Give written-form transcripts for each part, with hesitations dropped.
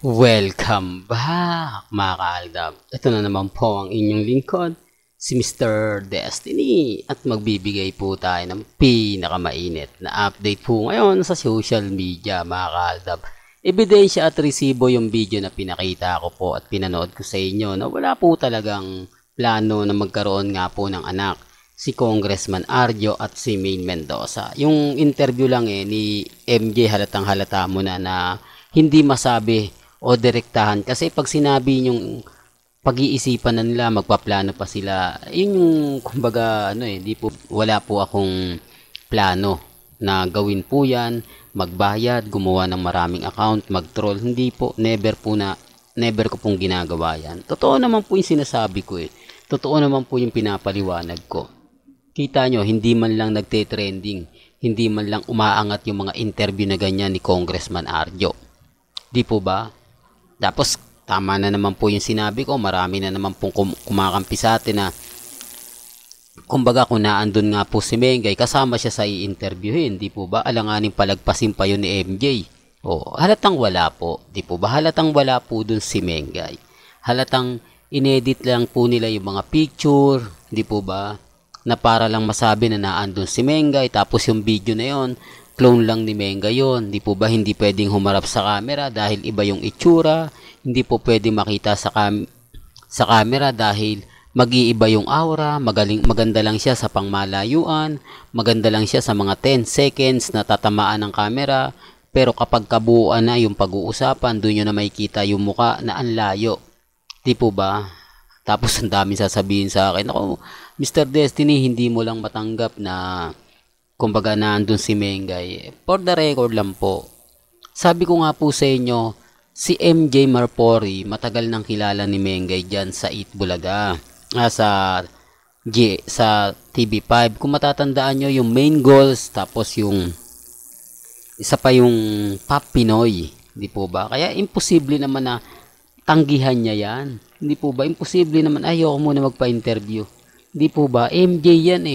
Welcome back mga kaaldab. Ito na naman po ang inyong lingkod, si Mr. Destiny. At magbibigay po tayo ng pinakamainit na update po ngayon sa social media mga kaaldab. Ebidensya at resibo yung video na pinakita ko po at pinanood ko sa inyo na wala po talagang plano na magkaroon nga po ng anak si Congressman Arjo at si Maine Mendoza. Yung interview lang ni MJ halatang halata mo na hindi masabi o direktahan kasi pag sinabi yung pag-iisipan na nila, magpaplano pa sila, yun yung kumbaga di po, wala po akong plano na gawin po yan, magbayad, gumawa ng maraming account, mag-troll, hindi po, never ko pong ginagawa yan. Totoo naman po yung sinasabi ko totoo naman po yung pinapaliwanag ko. Kita nyo, hindi man lang nagte-trending, hindi man lang umaangat yung mga interview na ganyan ni Congressman Arjo. Di po ba? Tapos, tama na naman po yung sinabi ko, marami na naman pong kumakampi sa atin na kumbaga kung naandun nga po si Mengay, kasama siya sa i-interviewin, di po ba? Alanganin palagpasin pa yun ni MJ. O, halatang wala po, di po ba? Halatang wala po dun si Mengay. Halatang inedit lang po nila yung mga picture, di po ba? Na para lang masabi na naandun si Mengay, tapos yung video na yon clone lang ni Mengay yon. Di po ba hindi pwedeng humarap sa camera dahil iba yung itsura, hindi po pwedeng makita sa camera dahil mag-iiba yung aura, maganda lang siya sa pangmalayuan, maganda lang siya sa mga 10 seconds na tatamaan ng camera, pero kapag kabuuan na yung pag-uusapan, doon nyo na makikita yung muka na ang layo. Di po ba? Tapos ang daming sasabihin sa akin, ako, Mr. Destiny, hindi mo lang matanggap na kumbaga naandun si Mengay. For the record lang po, sabi ko nga po sa inyo, si MJ Marpori, matagal nang kilala ni Mengay dyan sa Eat Bulaga, sa TV5. Kung matatandaan nyo yung main goals, tapos yung isa pa yung Pop Pinoy, di po ba? Kaya imposible naman na tanggihan niya yan. Hindi po ba? Imposible naman, ayoko muna magpa-interview. Di po ba? MJ yan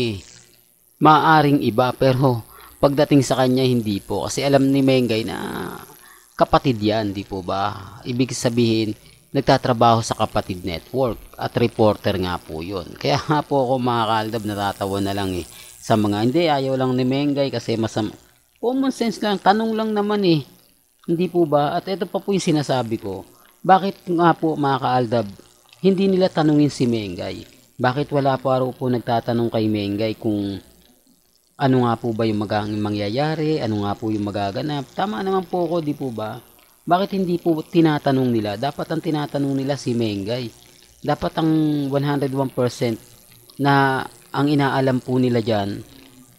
maaring iba, pero pagdating sa kanya hindi po. Kasi alam ni Mengay na kapatid yan, di po ba? Ibig sabihin, nagtatrabaho sa Kapatid Network at reporter nga po yun. Kaya nga po ako mga kaaldab, natatawa na lang sa mga hindi, ayaw lang ni Mengay kasi masama. Common sense lang, tanong lang naman Hindi po ba? At ito pa po yung sinasabi ko. Bakit nga po mga kaaldab, hindi nila tanungin si Mengay? Bakit wala pa raw po nagtatanong kay Mengay kung ano nga po ba yung mangyayari, ano nga po yung magaganap? Tama naman po ako, di po ba? Bakit hindi po tinatanong nila? Dapat ang tinatanong nila si Mengay. Dapat ang 101% na ang inaalam po nila dyan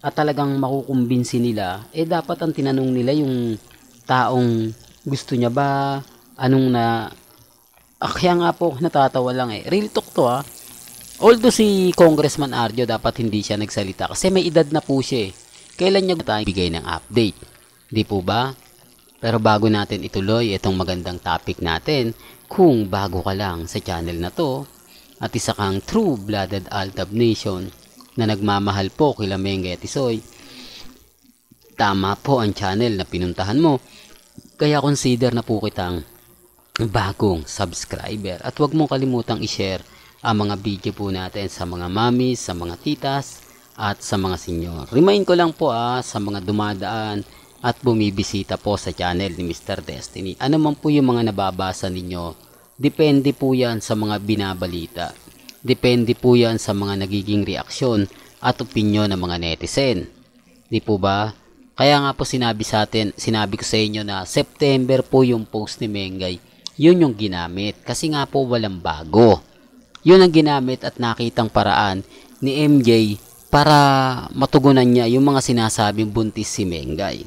at talagang makukumbinsi nila, dapat ang tinanong nila yung taong gusto niya ba, kaya nga po natatawa lang Real talk to Although si Congressman Arjo dapat hindi siya nagsalita kasi may edad na po siya Kailan niya tayo bigay ng update? Di po ba? Pero bago natin ituloy itong magandang topic natin, kung bago ka lang sa channel na to at isa kang true-blooded Aldab Nation na nagmamahal po kila Mengay at Isoy, tama po ang channel na pinuntahan mo. Kaya consider na po kitang bagong subscriber at huwag mong kalimutang i-share ang mga video po natin sa mga mommies, sa mga titas, at sa mga senior. Remind ko lang po sa mga dumadaan at bumibisita po sa channel ni Mr. Destiny. Ano man po yung mga nababasa ninyo, depende po yan sa mga binabalita. Depende po yan sa mga nagiging reaksyon at opinyon ng mga netizen. Di po ba? Kaya nga po sinabi ko sa inyo na September po yung post ni Mengay. Yun yung ginamit. Kasi nga po walang bago. Yun ang ginamit at nakitang paraan ni MJ para matugunan niya yung mga sinasabing buntis si Mengay.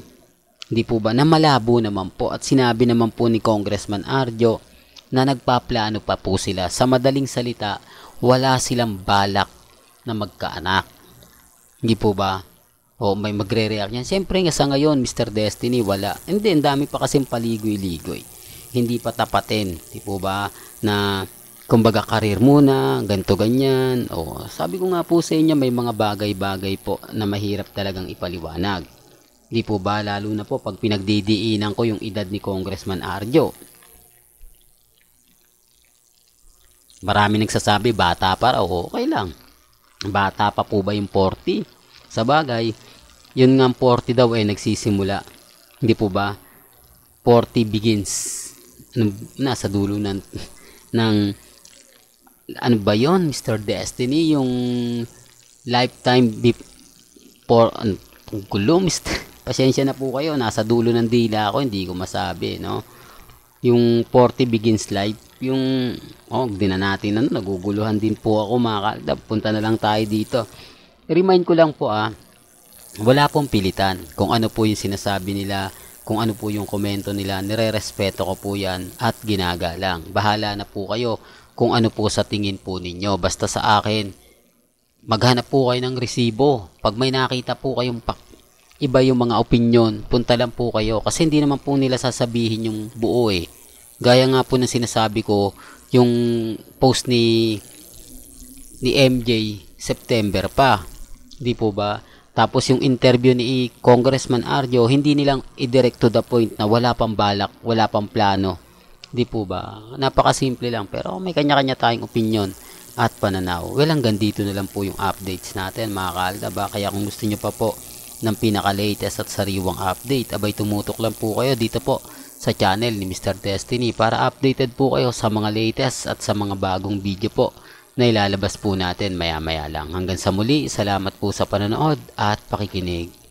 Hindi po ba? Na malabo naman po at sinabi naman po ni Congressman Arjo na nagpaplano pa po sila. Sa madaling salita, wala silang balak na magkaanak. Hindi po ba? O may magre-react yan. Siyempre nga sa ngayon, Mr. Destiny, wala. Hindi, ang dami pa kasing paligoy-ligoy. Hindi pa tapatin. Hindi po ba? Na kumbaga karir muna, ganto ganyan. Sabi ko nga po sa inyo, may mga bagay-bagay po na mahirap talagang ipaliwanag. Di po ba, lalo na po pag pinagdidiinan ko yung edad ni Congressman Arjo. Marami nagsasabi, bata pa raw. Okay lang. Bata pa po ba yung 40? Sa bagay, yun nga 40 daw nagsisimula. Hindi po ba? 40 begins. Nasa dulo ng ano ba yon, Mr. Destiny? Yung lifetime for gulo, Mr. Pasensya na po kayo, nasa dulo ng dila ako, hindi ko masabi, no? Yung 40 begins life, yung di na natin naguguluhan din po ako mga kaaldab. Punta na lang tayo dito. Remind ko lang po wala pong pilitan. Kung ano po yung sinasabi nila, kung ano po yung komento nila, nire-respeto ko po yan at ginagalang. Bahala na po kayo kung ano po sa tingin po ninyo. Basta sa akin, maghanap po kayo ng resibo. Pag may nakita po kayong iba yung mga opinion, punta lang po kayo. Kasi hindi naman po nila sasabihin yung buo Gaya nga po ng sinasabi ko, yung post ni MJ, September pa. Di po ba? Tapos yung interview ni Congressman Arjo, hindi nilang i-direct to the point na wala pang balak, wala pang plano. Di po ba? Napakasimple lang, pero may kanya-kanya tayong opinion at pananaw. Well, hanggang dito na lang po yung updates natin mga kaaldab. Kaya kung gusto nyo pa po ng pinaka-latest at sariwang update, abay tumutok lang po kayo dito po sa channel ni Mr. Destiny para updated po kayo sa mga latest at sa mga bagong video po na ilalabas po natin maya-maya lang. Hanggang sa muli, salamat po sa panonood at pakikinig.